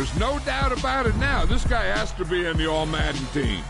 There's no doubt about it now. This guy has to be in the All-Madden team.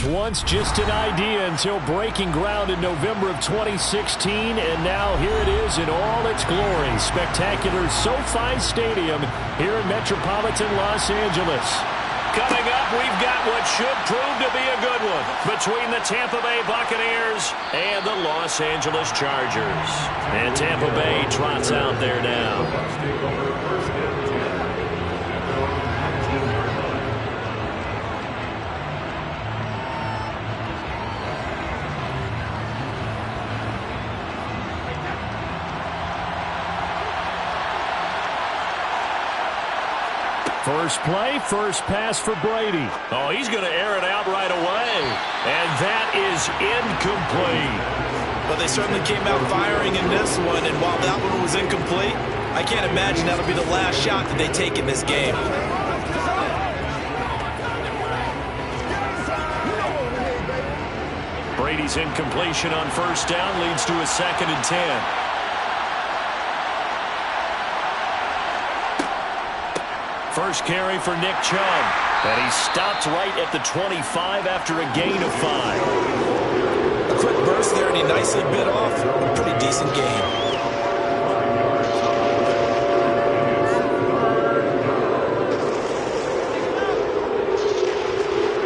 was once just an idea until breaking ground in November of 2016, and now here it is in all its glory. Spectacular SoFi Stadium here in metropolitan Los Angeles. Coming up, we've got what should prove to be a good one between the Tampa Bay Buccaneers and the Los Angeles Chargers. And Tampa Bay trots out there now. First play, first pass for Brady. Oh, he's going to air it out right away. And that is incomplete. Well, they certainly came out firing in this one, and while that one was incomplete, I can't imagine that'll be the last shot that they take in this game. Brady's incompletion on first down leads to a 2nd and 10. First carry for Nick Chubb. And he stopped right at the 25 after a gain of 5. A quick burst there, and he nicely bit off. A pretty decent game.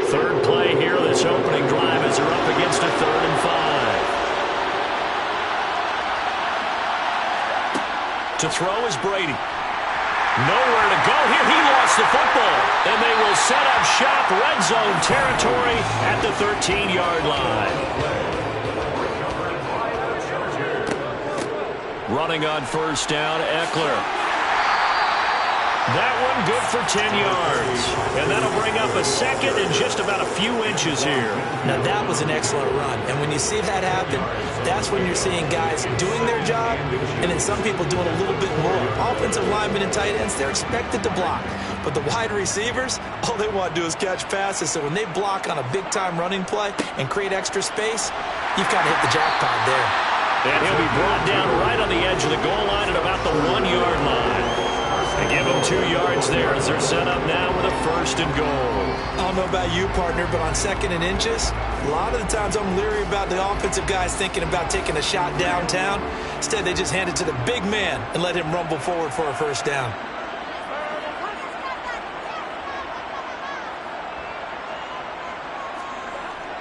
Third play here, this opening drive as they're up against a 3rd and 5. To throw is Brady. Nowhere to go here. He lost the football. And they will set up shop, red zone territory at the 13-yard line. Running on first down, Eckler. That one good for 10 yards. And that'll bring up a 2nd and just about a few inches here. Now that was an excellent run. And when you see that happen, that's when you're seeing guys doing their job and then some people doing a little bit more. Offensive linemen and tight ends, they're expected to block. But the wide receivers, all they want to do is catch passes. So when they block on a big-time running play and create extra space, you've got to hit the jackpot there. And he'll be brought down right on the edge of the goal line at about the 1-yard line. They give him 2 yards there as they're set up now with a 1st and goal. I don't know about you, partner, but on 2nd and inches, a lot of the times I'm leery about the offensive guys thinking about taking a shot downtown. Instead, they just hand it to the big man and let him rumble forward for a 1st down.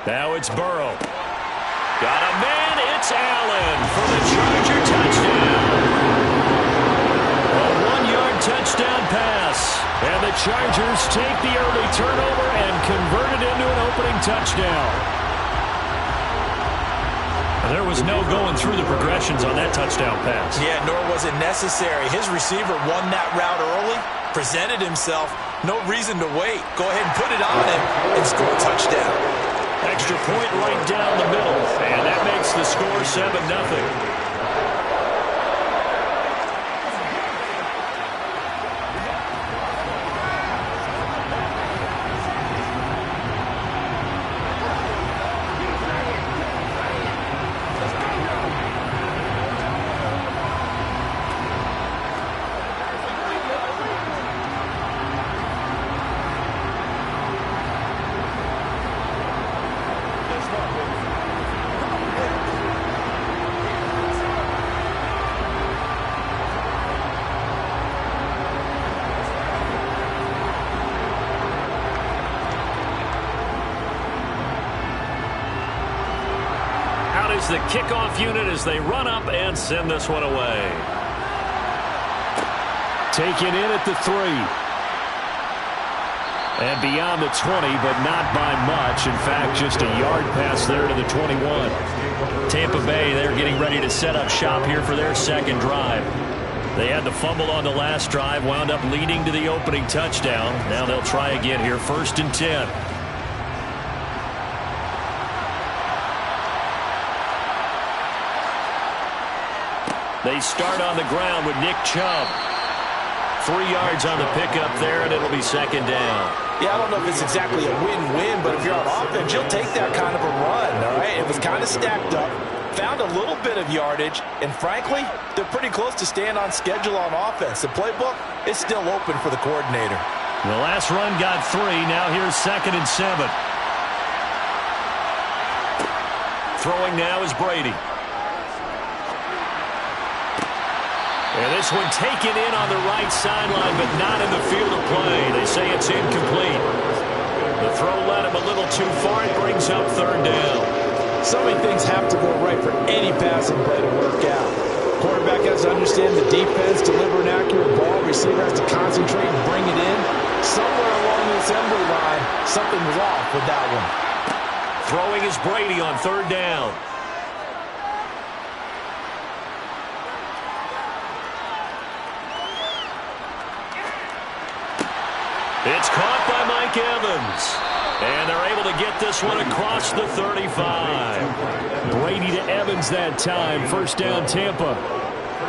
Now it's Burrow. Got a man, it's Allen for the Charger touchdown. Touchdown pass. And the Chargers take the early turnover and convert it into an opening touchdown. There was no going through the progressions on that touchdown pass. Yeah, nor was it necessary. His receiver won that route early, presented himself. No reason to wait. Go ahead and put it on him and score a touchdown. Extra point right down the middle. And that makes the score 7-0. The kickoff unit as they run up and send this one away. Taken in at the 3. And beyond the 20, but not by much. In fact, just a yard pass there to the 21. Tampa Bay, they're getting ready to set up shop here for their 2nd drive. They had the fumble on the last drive, wound up leading to the opening touchdown. Now they'll try again here, 1st and 10. They start on the ground with Nick Chubb. 3 yards on the pickup there, and it'll be 2nd down. Yeah, I don't know if it's exactly a win-win, but if you're on offense, you'll take that kind of a run, all right? It was kind of stacked up, found a little bit of yardage, and frankly, they're pretty close to staying on schedule on offense. The playbook is still open for the coordinator. The last run got 3. Now here's 2nd and 7. Throwing now is Brady. And this one taken in on the right sideline, but not in the field of play. They say it's incomplete. The throw led him a little too far. It brings up third down. So many things have to go right for any passing play to work out. Quarterback has to understand the defense, deliver an accurate ball. Receiver has to concentrate and bring it in. Somewhere along the assembly line, something was off with that one. Throwing is Brady on third down. It's caught by Mike Evans. And they're able to get this one across the 35. Brady to Evans that time. First down, Tampa.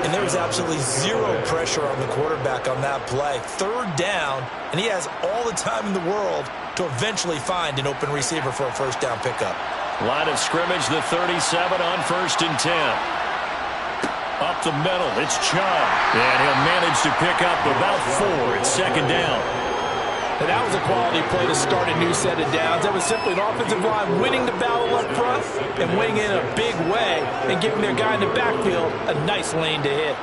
And there was absolutely zero pressure on the quarterback on that play. Third down, and he has all the time in the world to eventually find an open receiver for a first down pickup. Line of scrimmage, the 37 on 1st and 10. Up the middle, it's Chubb. And he'll manage to pick up about 4. It's second down. And that was a quality play to start a new set of downs. That was simply an offensive line winning the battle up front and winning in a big way and giving their guy in the backfield a nice lane to hit.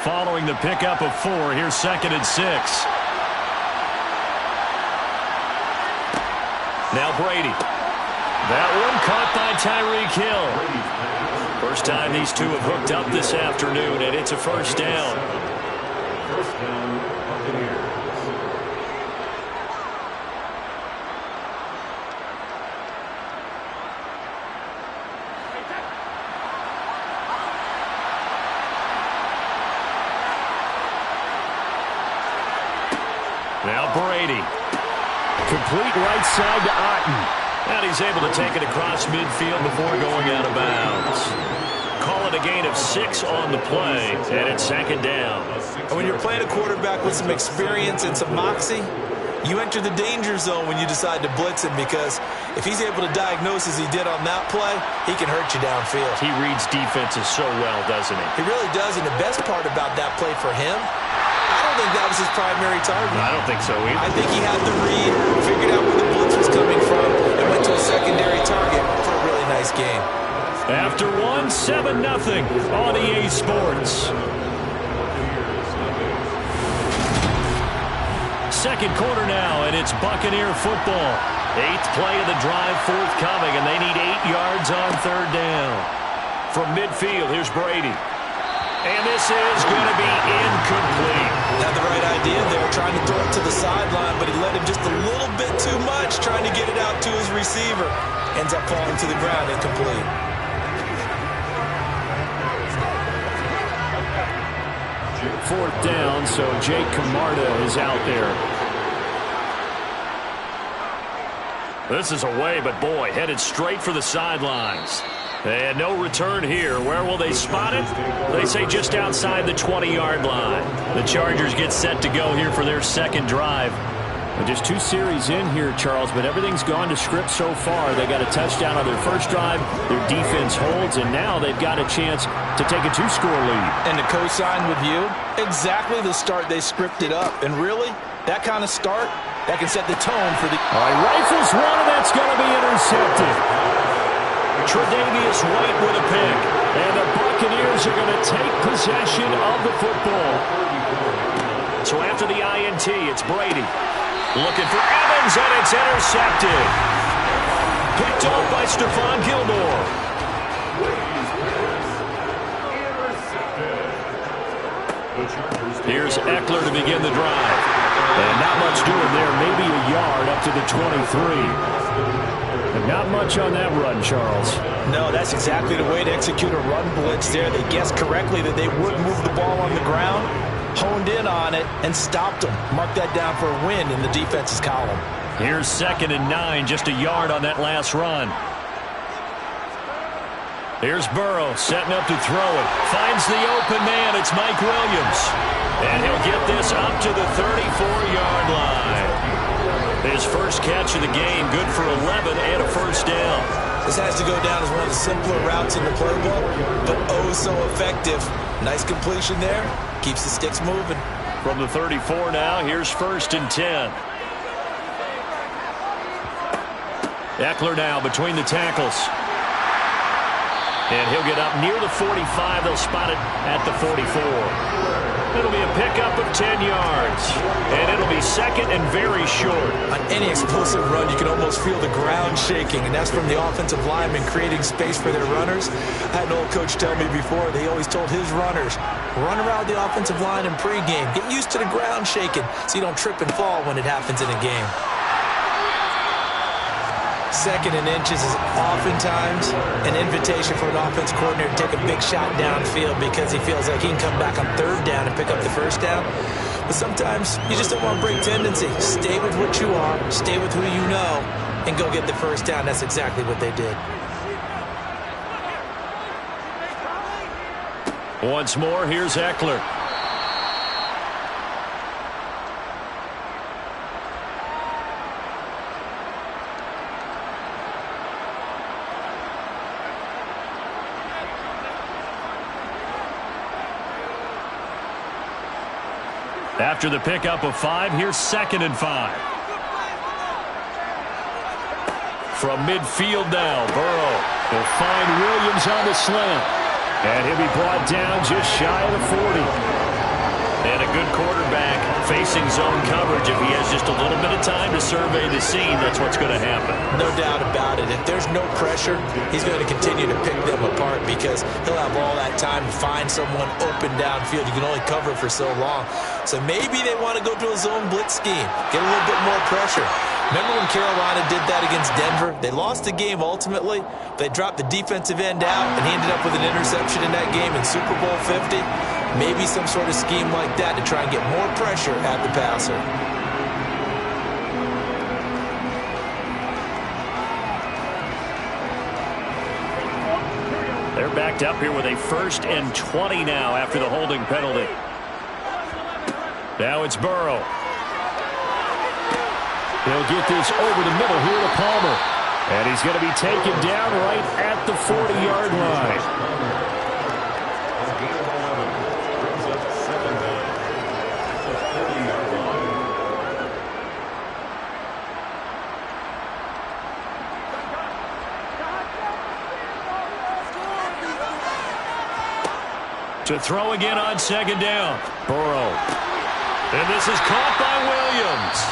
Following the pickup of 4, here's 2nd and 6. Now Brady. That one caught by Tyreek Hill. First time these two have hooked up this afternoon, and it's a first down. First down, Buccaneers. Now Brady. Complete right side to Otten. And he's able to take it across midfield before going out of bounds. Call it a gain of 6 on the play, and it's second down. And when you're playing a quarterback with some experience and some moxie, you enter the danger zone when you decide to blitz him, because if he's able to diagnose as he did on that play, he can hurt you downfield. He reads defenses so well, doesn't he? He really does, and the best part about that play for him, I don't think that was his primary target. I don't think so either. I think he had the read, figured out where the blitz was coming from, and went to a secondary target for a really nice game. After 1, 7-0 on EA Sports. Second quarter now, and it's Buccaneer football. 8th play of the drive forthcoming, and they need 8 yards on third down. From midfield, here's Brady. And this is going to be incomplete. Had the right idea there, trying to throw it to the sideline, but he led him just a little bit too much, trying to get it out to his receiver. Ends up falling to the ground, incomplete. Fourth down, so Jake Camarda is out there. This is away, but boy, headed straight for the sidelines. And no return here. Where will they spot it? They say just outside the 20-yard line. The Chargers get set to go here for their second drive. And just 2 series in here, Charles, but everything's gone to script so far. They got a touchdown on their first drive. Their defense holds, and now they've got a chance to take a 2-score lead. And to co-sign with you, exactly the start they scripted up. And really, that kind of start, that can set the tone for the... All right, rifles one, and that's going to be intercepted. Tre'Davious White with a pick. And the Buccaneers are going to take possession of the football. So after the INT, it's Brady. Looking for Evans, and it's intercepted. Picked off by Stephon Gilmore. Here's Eckler to begin the drive. And not much doing there, maybe a yard up to the 23. And not much on that run, Charles. No, that's exactly the way to execute a run blitz there. They guessed correctly that they would move the ball on the ground, honed in on it, and stopped them. Mark that down for a win in the defense's column. Here's 2nd and 9, just a yard on that last run. Here's Burrow setting up to throw it. Finds the open man. It's Mike Williams. And he'll get this up to the 34-yard line. His first catch of the game, good for 11 and a first down. This has to go down as one of the simpler routes in the playbook, but oh so effective. Nice completion there. Keeps the sticks moving. From the 34 now, here's 1st and 10. Eckler now between the tackles. And he'll get up near the 45. They'll spot it at the 44. It'll be a pickup of 10 yards. And it'll be second and very short. On any explosive run, you can almost feel the ground shaking, and that's from the offensive linemen creating space for their runners. I had an old coach tell me before, they always told his runners, run around the offensive line in pregame. Get used to the ground shaking so you don't trip and fall when it happens in a game. Second and inches is oftentimes an invitation for an offense coordinator to take a big shot downfield because he feels like he can come back on third down and pick up the first down. But sometimes you just don't want to break tendency. Stay with what you are, stay with who you know, and go get the first down. That's exactly what they did. Once more, here's Eckler. After the pickup of 5, here's 2nd and 5. From midfield now, Burrow will find Williams on the slant. And he'll be brought down just shy of the 40. And a good quarterback facing zone coverage. If he has just a little bit of time to survey the scene, that's what's going to happen. No doubt about it. If there's no pressure, he's going to continue to pick them apart because he'll have all that time to find someone open downfield. You can only cover for so long. So maybe they want to go to a zone blitz scheme, get a little bit more pressure. Remember when Carolina did that against Denver? They lost the game ultimately. They dropped the defensive end out, and he ended up with an interception in that game in Super Bowl 50. Maybe some sort of scheme like that to try and get more pressure at the passer. They're backed up here with a 1st and 20 now after the holding penalty. Now it's Burrow. He'll get this over the middle here to Palmer. And he's going to be taken down right at the 40-yard line. To throw again on 2nd down. Burrow. And this is caught by Williams.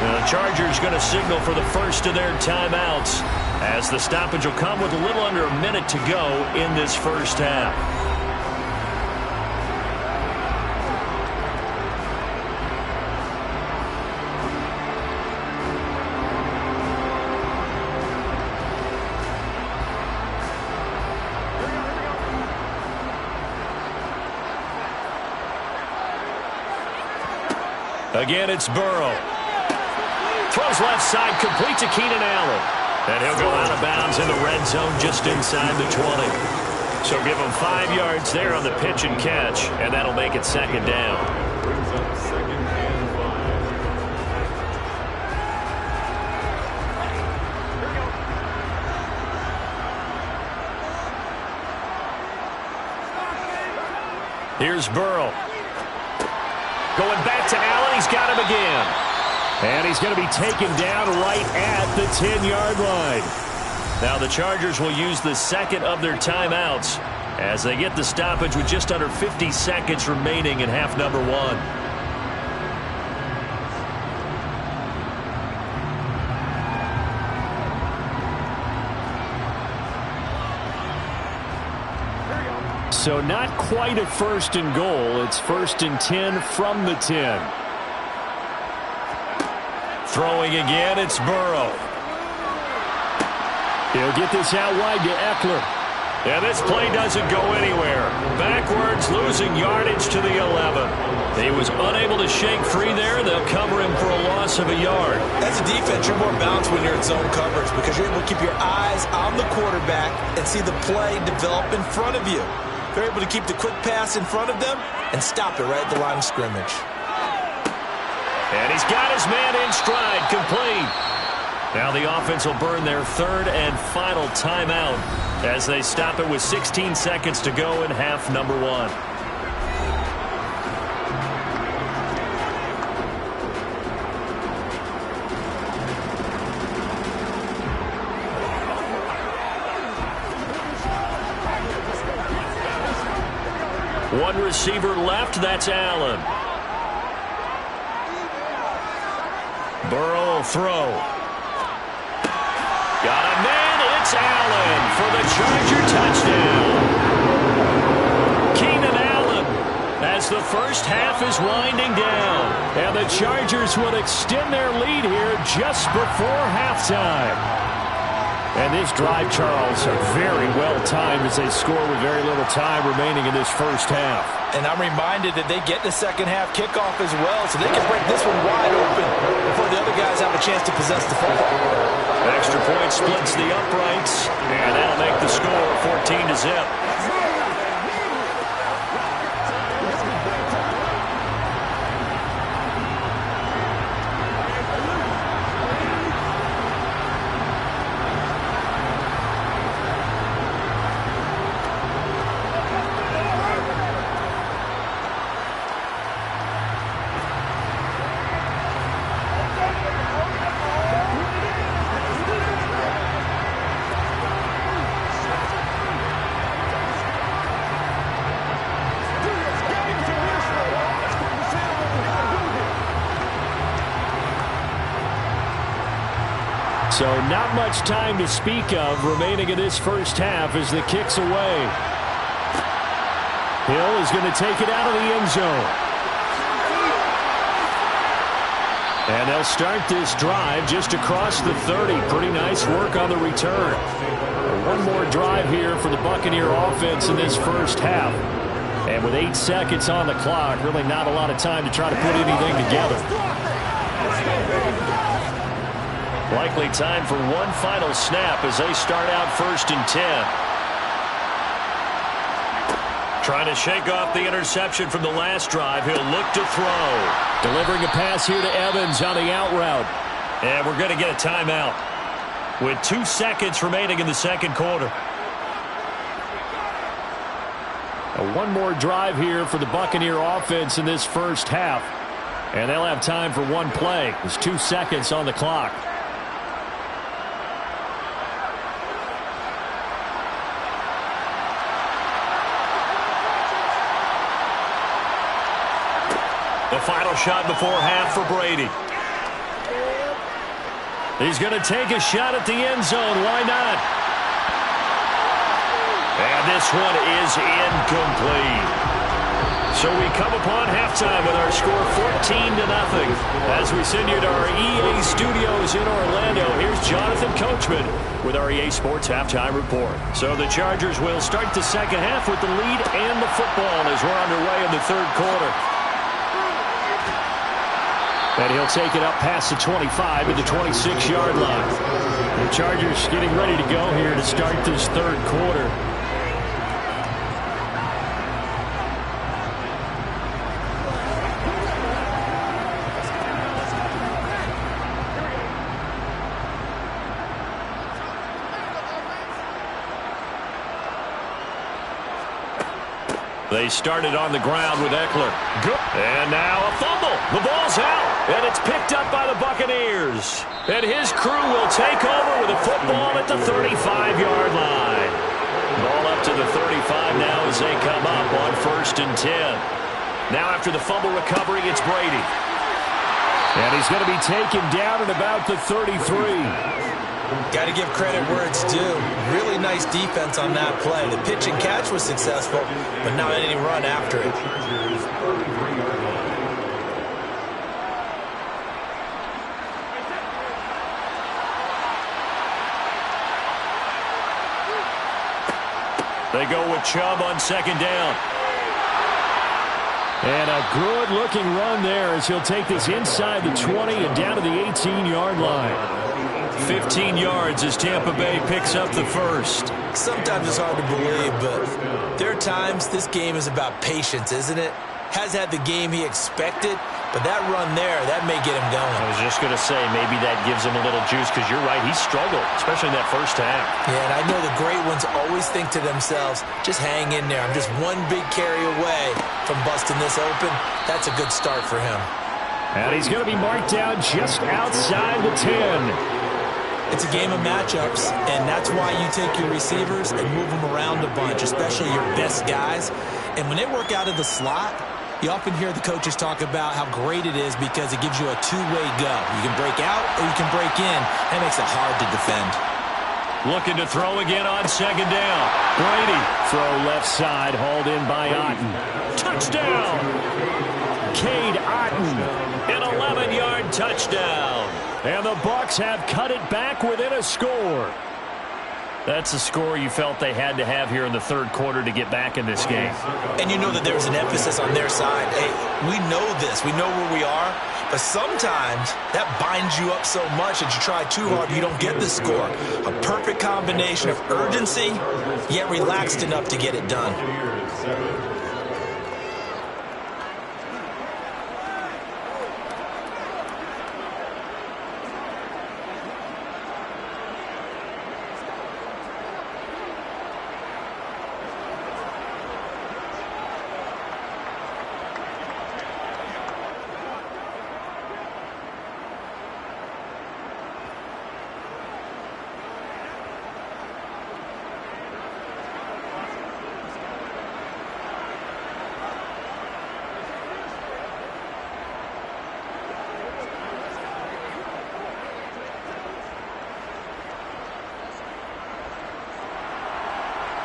The Chargers going to signal for the first of their timeouts as the stoppage will come with a little under a minute to go in this first half. Again, it's Burrow. Throws left side, complete to Keenan Allen. And he'll go out of bounds in the red zone just inside the 20. So give him 5 yards there on the pitch and catch, and that'll make it 2nd down. Brings up 2nd and 5. Here's Burrow. Going back to Allen. He's got him again. And he's going to be taken down right at the 10-yard line. Now the Chargers will use the 2nd of their timeouts as they get the stoppage with just under 50 seconds remaining in half number 1. So not quite a 1st and goal. It's 1st and 10 from the 10. Throwing again, it's Burrow. He'll get this out wide to Eckler. And this play doesn't go anywhere. Backwards, losing yardage to the 11. He was unable to shake free there. They'll cover him for a loss of a yard. As a defense, you're more balanced when you're in zone coverage because you're able to keep your eyes on the quarterback and see the play develop in front of you. They're able to keep the quick pass in front of them and stop it right at the line of scrimmage. And he's got his man in stride, complete. Now the offense will burn their 3rd and final timeout as they stop it with 16 seconds to go in half number 1. One receiver left. That's Allen. Burrow will throw. Got a man. It's Allen for the Charger touchdown. Keenan Allen as the first half is winding down. And the Chargers will extend their lead here just before halftime. And this drive, Charles, very well timed as they score with very little time remaining in this first half. And I'm reminded that they get the second half kickoff as well, so they can break this one wide open before the other guys have a chance to possess the football. Extra point splits the uprights, and that'll make the score 14-0. So not much time to speak of remaining in this first half as the kick's away. Hill is going to take it out of the end zone. And they'll start this drive just across the 30. Pretty nice work on the return. One more drive here for the Buccaneer offense in this first half. And with 8 seconds on the clock, really not a lot of time to try to put anything together. Likely time for one final snap as they start out 1st and 10. Trying to shake off the interception from the last drive. He'll look to throw. Delivering a pass here to Evans on the out route. And we're going to get a timeout with 2 seconds remaining in the second quarter. One more drive here for the Buccaneer offense in this first half. And they'll have time for one play. There's 2 seconds on the clock. The final shot before half for Brady. He's going to take a shot at the end zone. Why not? And this one is incomplete. So we come upon halftime with our score 14-0. As we send you to our EA studios in Orlando, here's Jonathan Coachman with our EA Sports Halftime Report. So the Chargers will start the second half with the lead and the football as we're underway in the third quarter. And he'll take it up past the 25 at the 26-yard line. The Chargers getting ready to go here to start this third quarter. They started on the ground with Eckler. Good. And now a fumble. The ball's out. And it's picked up by the Buccaneers. And his crew will take over with a football at the 35-yard line. Ball up to the 35 now as they come up on 1st and 10. Now after the fumble recovery, it's Brady. And he's going to be taken down at about the 33. Got to give credit where it's due. Really nice defense on that play. The pitch and catch was successful, but not any run after it. They go with Chubb on 2nd down. And a good-looking run there as he'll take this inside the 20 and down to the 18-yard line. 15 yards as Tampa Bay picks up the first. Sometimes it's hard to believe, but there are times this game is about patience, isn't it? Has had the game he expected, but that run there, that may get him going. I was just going to say, maybe that gives him a little juice because you're right, he struggled, especially in that first half. Yeah, and I know the great ones always think to themselves, just hang in there. I'm just one big carry away from busting this open. That's a good start for him. And he's going to be marked down just outside the 10. It's a game of matchups, and that's why you take your receivers and move them around a bunch, especially your best guys. And when they work out of the slot, you often hear the coaches talk about how great it is because it gives you a two-way go. You can break out or you can break in. That makes it hard to defend. Looking to throw again on second down. Brady, throw left side, hauled in by Otten. Touchdown! Cade Otten, an 11-yard touchdown. And the Bucs have cut it back within a score. That's a score you felt they had to have here in the third quarter to get back in this game. And you know that there's an emphasis on their side. Hey, we know this. We know where we are. But sometimes that binds you up so much that you try too hard, you don't get the score. A perfect combination of urgency, yet relaxed enough to get it done.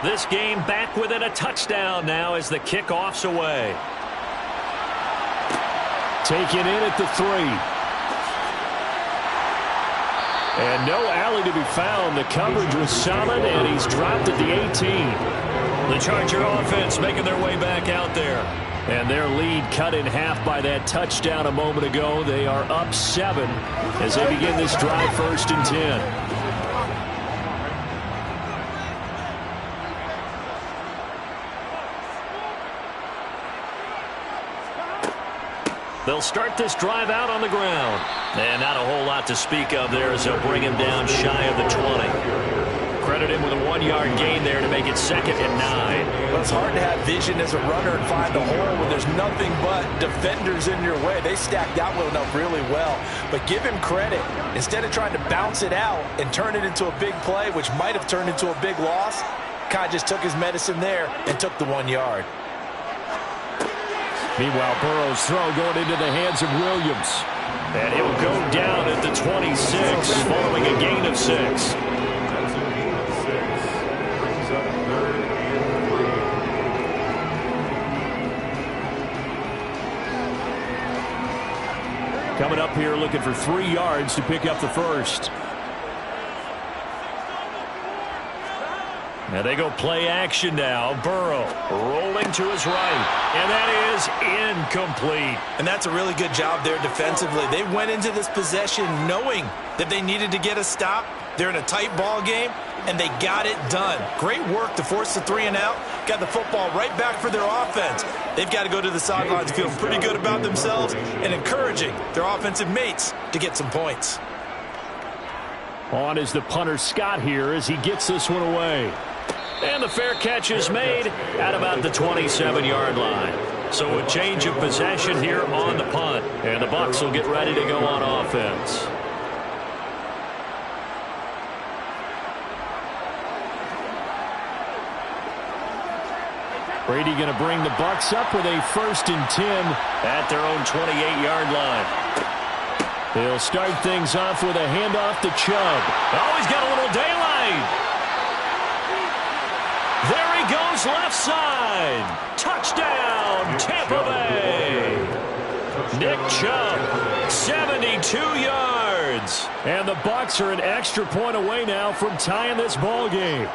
This game back within a touchdown now as the kickoff's away. Taken in at the 3. And no alley to be found. The coverage was solid, and he's dropped at the 18. The Charger offense making their way back out there. And their lead cut in half by that touchdown a moment ago. They are up 7 as they begin this drive 1st and 10. They'll start this drive out on the ground. And not a whole lot to speak of there as they'll bring him down shy of the 20. Credit him with a 1-yard gain there to make it 2nd and 9. Well, it's hard to have vision as a runner and find a hole when there's nothing but defenders in your way. They stacked that one up really well. But give him credit. Instead of trying to bounce it out and turn it into a big play, which might have turned into a big loss, kind of just took his medicine there and took the 1 yard. Meanwhile, Burrow's throw going into the hands of Williams. And he'll go down at the 26 following a gain of 6. Coming up here looking for 3 yards to pick up the first. Now they go play action now. Burrow rolling to his right. And that is incomplete. And that's a really good job there defensively. They went into this possession knowing that they needed to get a stop. They're in a tight ball game, and they got it done. Great work to force the 3 and out. Got the football right back for their offense. They've got to go to the sidelines feeling pretty good about themselves and encouraging their offensive mates to get some points. On is the punter Scott here as he gets this one away. And the fair catch is made at about the 27-yard line. So a change of possession here on the punt. And the Bucs will get ready to go on offense. Brady going to bring the Bucs up with a 1st and 10 at their own 28-yard line. They'll start things off with a handoff to Chubb. Oh, he's got a little daylight. There he goes left side. Touchdown, Tampa Bay. Nick Chubb, 72 yards. And the Bucs are an extra point away now from tying this ball game.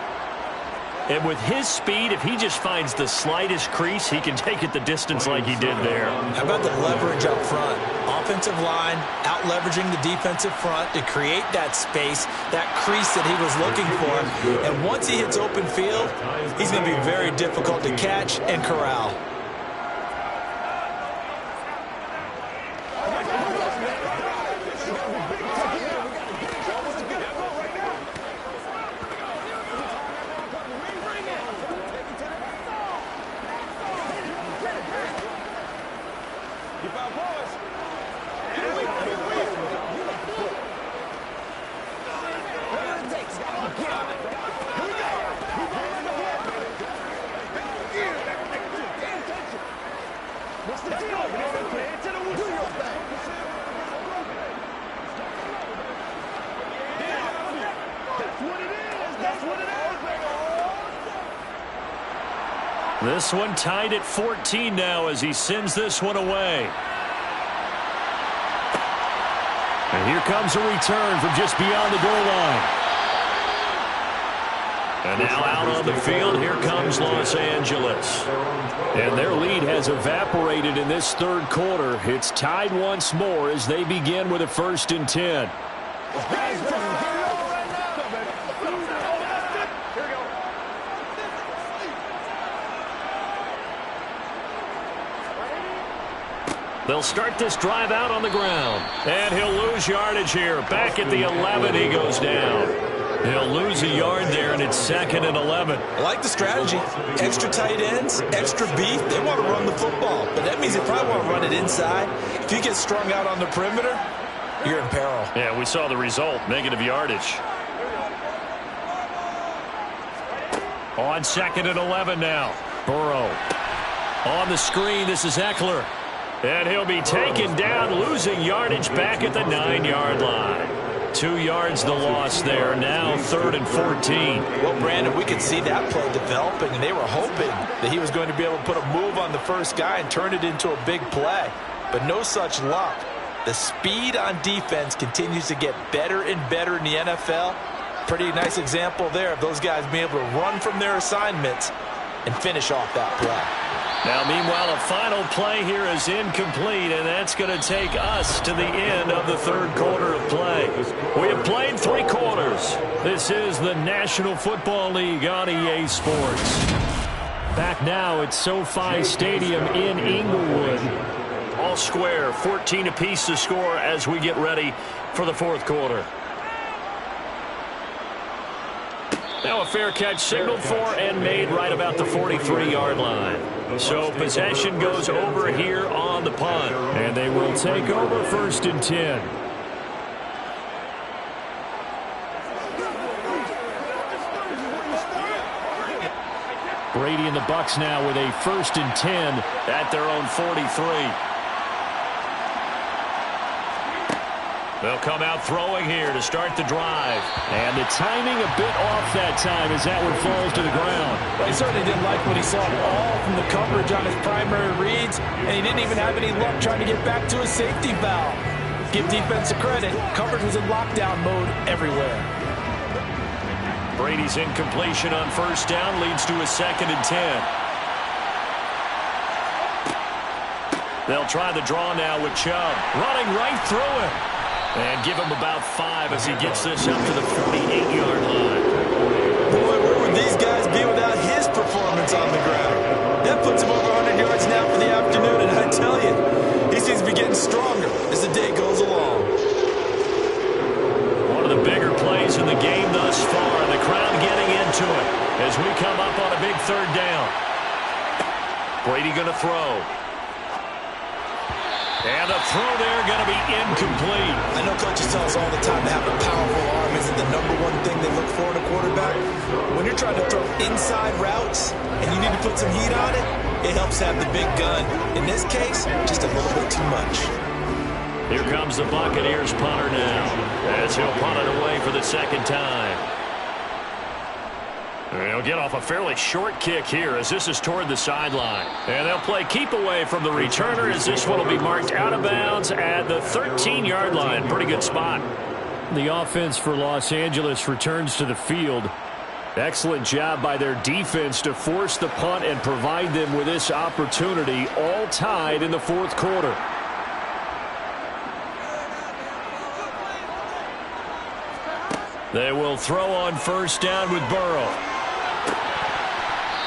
And with his speed, if he just finds the slightest crease, he can take it the distance like he did there. How about the leverage up front? Offensive line out-leveraging the defensive front to create that space, that crease that he was looking for. And once he hits open field, he's going to be very difficult to catch and corral. What's the deal? Do your thing. That's what it is. That's what it is. This one tied at 14 now as he sends this one away. And here comes a return from just beyond the goal line. And now out on the field, here comes Los Angeles. And their lead has evaporated in this third quarter. It's tied once more as they begin with a 1st and 10. They'll start this drive out on the ground. And he'll lose yardage here. Back at the 11, he goes down. He'll lose a yard there, and it's 2nd and 11. I like the strategy. Extra tight ends, extra beef. They want to run the football, but that means they probably want to run it inside. If you get strung out on the perimeter, you're in peril. Yeah, we saw the result, negative yardage. On 2nd and 11 now. Burrow. On the screen, this is Eckler. And he'll be taken down, losing yardage back at the 9-yard line. 2 yards the loss there. Now 3rd and 14. Well, Brandon, we could see that play developing, and they were hoping that he was going to be able to put a move on the first guy and turn it into a big play. But no such luck. The speed on defense continues to get better and better in the NFL. Pretty nice example there of those guys being able to run from their assignments and finish off that play. Now, meanwhile, a final play here is incomplete, and that's going to take us to the end of the third quarter of play. We have played 3 quarters. This is the National Football League on EA Sports. Back now at SoFi Stadium in Inglewood. All square, 14 apiece to score as we get ready for the fourth quarter. Now a fair catch signaled for and made right about the 43-yard line. So possession goes over here on the punt. And they will take over 1st and 10. Brady and the Bucs now with a 1st and 10 at their own 43. They'll come out throwing here to start the drive. And the timing a bit off that time as that one falls to the ground. Well, he certainly didn't like what he saw all from the coverage on his primary reads, and he didn't even have any luck trying to get back to his safety valve. Give defense a credit. Coverage was in lockdown mode everywhere. Brady's incompletion on 1st down leads to a 2nd and 10. They'll try the draw now with Chubb. Running right through him. And give him about 5 as he gets this up to the 48-yard line. Boy, where would these guys be without his performance on the ground? That puts him over 100 yards now for the afternoon, and I tell you, he seems to be getting stronger as the day goes along. One of the bigger plays in the game thus far, and the crowd getting into it as we come up on a big 3rd down. Brady going to throw. And the throw there going to be incomplete. I know coaches tell us all the time to have a powerful arm isn't the #1 thing they look for in a quarterback. When you're trying to throw inside routes and you need to put some heat on it, it helps have the big gun. In this case, just a little bit too much. Here comes the Buccaneers punter now as he'll punt it away for the 2nd time. They'll get off a fairly short kick here as this is toward the sideline. And they'll play keep away from the returner as this one will be marked out of bounds at the 13-yard line. Pretty good spot. The offense for Los Angeles returns to the field. Excellent job by their defense to force the punt and provide them with this opportunity, all tied in the 4th quarter. They will throw on 1st down with Burrow.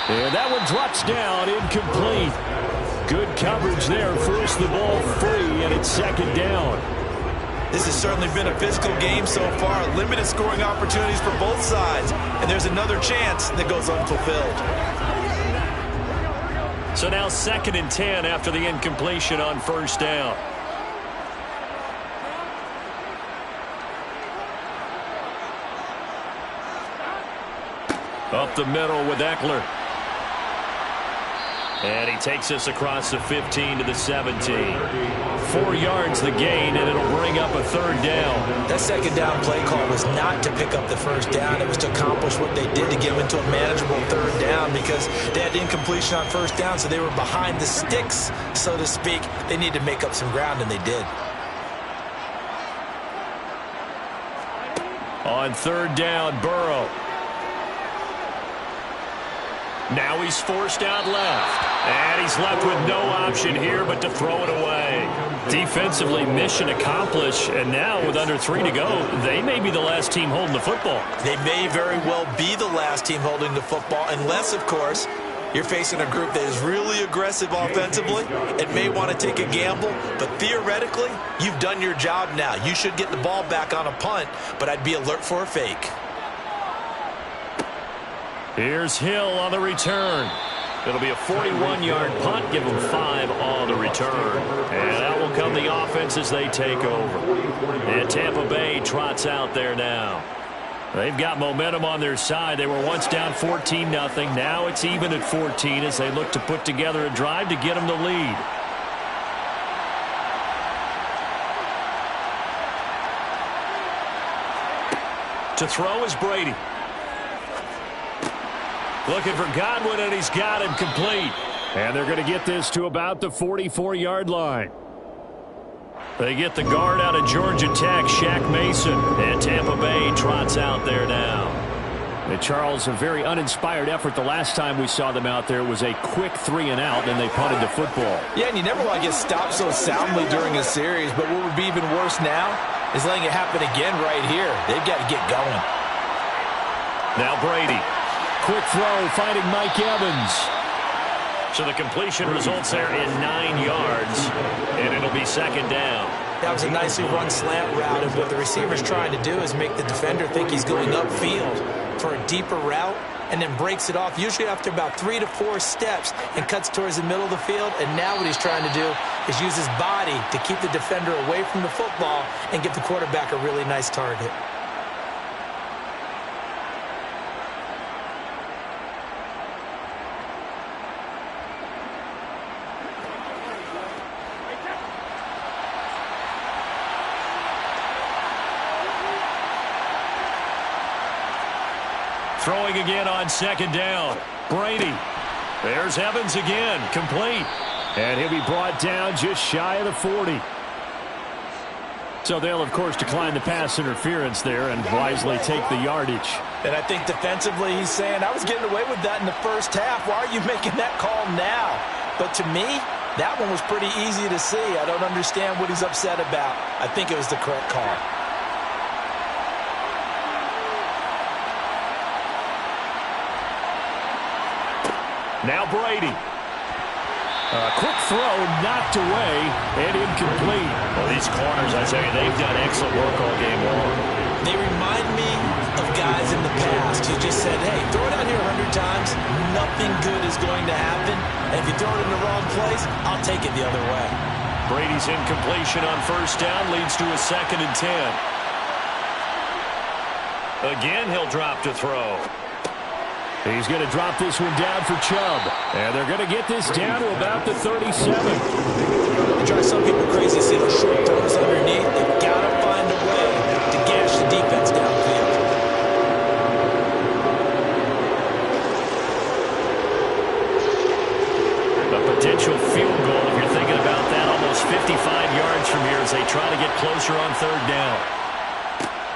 And that one drops down, incomplete. Good coverage there, forced the ball free, and it's 2nd down. This has certainly been a physical game so far. Limited scoring opportunities for both sides. And there's another chance that goes unfulfilled. So now 2nd and 10 after the incompletion on 1st down. Up the middle with Eckler. And he takes us across the 15 to the 17. 4 yards the gain, and it'll bring up a third down. That second down play call was not to pick up the first down. It was to accomplish what they did to get them into a manageable third down because they had incompletion on first down, so they were behind the sticks, so to speak. They needed to make up some ground, and they did. On third down, Burrow. Now he's forced out left. And he's left with no option here but to throw it away. Defensively, mission accomplished. And now with under 3 to go, they may be the last team holding the football. They may very well be the last team holding the football, unless, of course, you're facing a group that is really aggressive offensively and may want to take a gamble. But theoretically, you've done your job now. You should get the ball back on a punt, but I'd be alert for a fake. Here's Hill on the return. It'll be a 41-yard punt. Give them 5 on the return. And out will come the offense as they take over. And Tampa Bay trots out there now. They've got momentum on their side. They were once down 14-0. Now it's even at 14 as they look to put together a drive to get them the lead. To throw is Brady. Looking for Godwin, and he's got him complete. And they're going to get this to about the 44-yard line. They get the guard out of Georgia Tech, Shaq Mason. And Tampa Bay trots out there now. And Charles, a very uninspired effort. The last time we saw them out there was a quick 3-and-out, and they punted the football. Yeah, and you never want to get stopped so soundly during a series. But what would be even worse now is letting it happen again right here. They've got to get going. Now Brady. Quick throw, finding Mike Evans. So the completion results there in 9 yards, and it'll be second down. That was a nicely run slant route, and what the receiver's trying to do is make the defender think he's going upfield for a deeper route, and then breaks it off, usually after about 3 to 4 steps, and cuts towards the middle of the field. And now what he's trying to do is use his body to keep the defender away from the football and give the quarterback a really nice target. Throwing again on second down. Brady. There's Evans again. Complete. And he'll be brought down just shy of the 40. So they'll, of course, decline the pass interference there and wisely take the yardage. And I think defensively he's saying, I was getting away with that in the first half. Why are you making that call now? But to me, that one was pretty easy to see. I don't understand what he's upset about. I think it was the correct call. Now Brady. A quick throw knocked away and incomplete. Well, these corners, I tell you, they've done excellent work all game long. They remind me of guys in the past who just said, hey, throw it out here 100 times. Nothing good is going to happen. And if you throw it in the wrong place, I'll take it the other way. Brady's incompletion on first down leads to a 2nd and 10. Again, he'll drop to throw. He's going to drop this one down for Chubb. And they're going to get this down to about the 37. It drives some people crazy to see those short throws underneath. They've got to find a way to gash the defense downfield. A potential field goal, if you're thinking about that, almost 55 yards from here as they try to get closer on third down.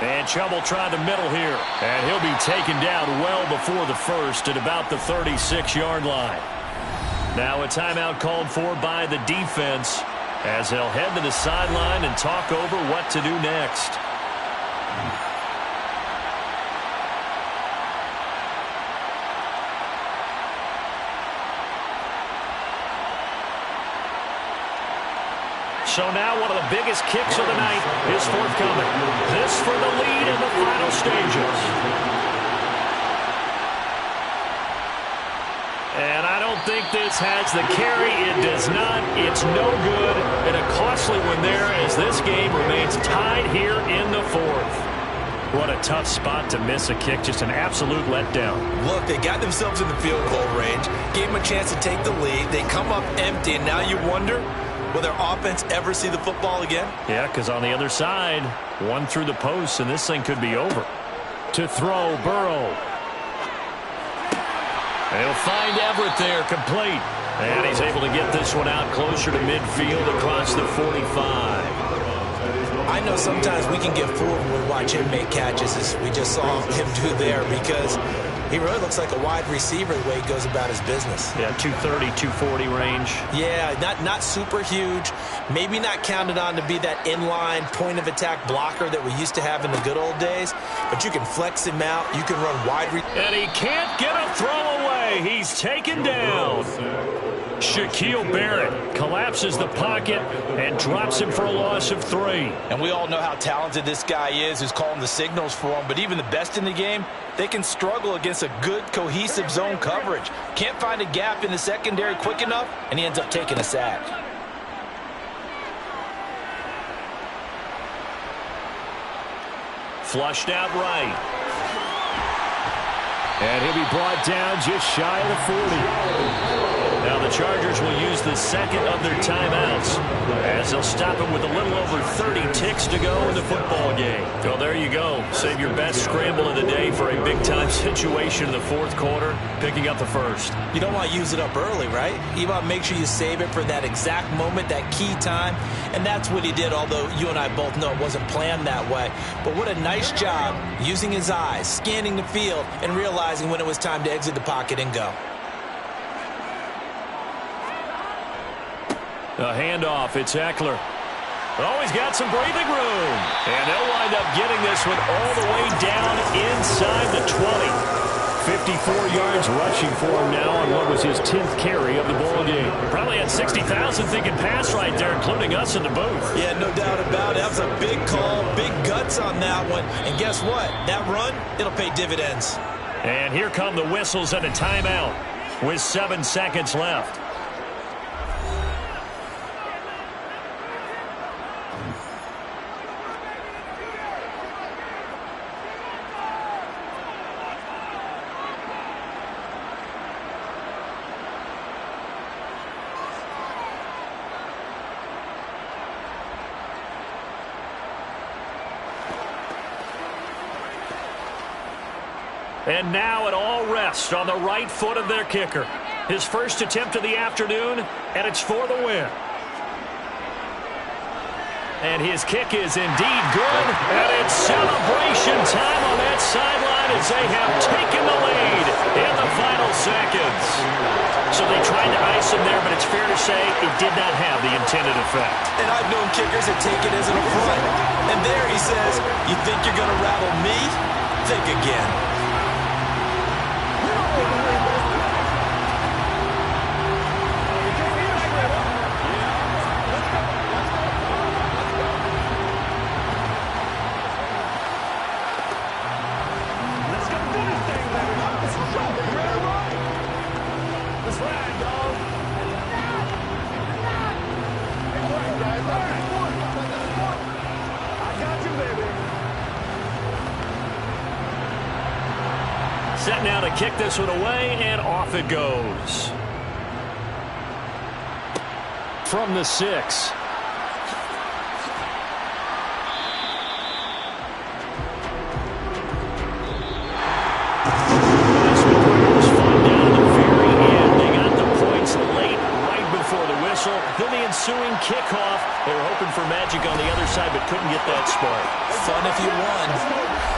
And Chubb will try the middle here. And he'll be taken down well before the first at about the 36-yard line. Now a timeout called for by the defense as they'll head to the sideline and talk over what to do next. So now one of the biggest kicks of the night is forthcoming. This for the lead in the final stages. And I don't think this has the carry. It does not. It's no good. And a costly one there as this game remains tied here in the fourth. What a tough spot to miss a kick. Just an absolute letdown. Look, they got themselves in the field goal range, gave them a chance to take the lead. They come up empty, and now you wonder, will their offense ever see the football again? Yeah, because on the other side, one through the post, and this thing could be over. To throw, Burrow. They'll find Everett there, complete. And he's able to get this one out closer to midfield across the 45. I know sometimes we can get fooled when we watch him make catches, as we just saw him do there, because he really looks like a wide receiver the way he goes about his business. Yeah, 230, 240 range. Yeah, not super huge. Maybe not counted on to be that inline point-of-attack blocker that we used to have in the good old days, but you can flex him out. You can run wide. And he can't get a throw away. He's taken down. Shaquille Barrett collapses the pocket and drops him for a loss of 3. And we all know how talented this guy is who's calling the signals for him, but even the best in the game, they can struggle against a good, cohesive zone coverage. Can't find a gap in the secondary quick enough, and he ends up taking a sack. Flushed out right. And he'll be brought down just shy of the 40. Now the Chargers will use the second of their timeouts as they'll stop it with a little over 30 ticks to go in the football game. Well, there you go. Save your best scramble of the day for a big-time situation in the fourth quarter, picking up the first. You don't want to use it up early, right? You want to make sure you save it for that exact moment, that key time, and that's what he did, although you and I both know it wasn't planned that way. But what a nice job using his eyes, scanning the field, and realizing when it was time to exit the pocket and go. A handoff, it's Eckler. Oh, he's got some breathing room. And they'll wind up getting this one all the way down inside the 20. 54 yards rushing for him now on what was his 10th carry of the ball game. Probably had 60,000 thinking pass right there, including us in the booth. Yeah, no doubt about it. That was a big call, big guts on that one. And guess what? That run, it'll pay dividends. And here come the whistles and a timeout with 7 seconds left. And now it all rests on the right foot of their kicker. His first attempt of the afternoon, and it's for the win. And his kick is indeed good, and it's celebration time on that sideline as they have taken the lead in the final seconds. So they tried to ice him there, but it's fair to say it did not have the intended effect. And I've known kickers that take it as an affront. And there he says, you think you're going to rattle me? Think again. Set now to kick this one away, and off it goes. From the 6. Ensuing kickoff. They were hoping for magic on the other side, but couldn't get that spark. Fun if you won,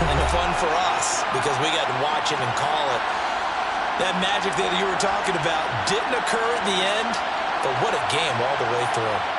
and fun for us, because we got to watch it and call it. That magic that you were talking about didn't occur at the end, but what a game all the way through.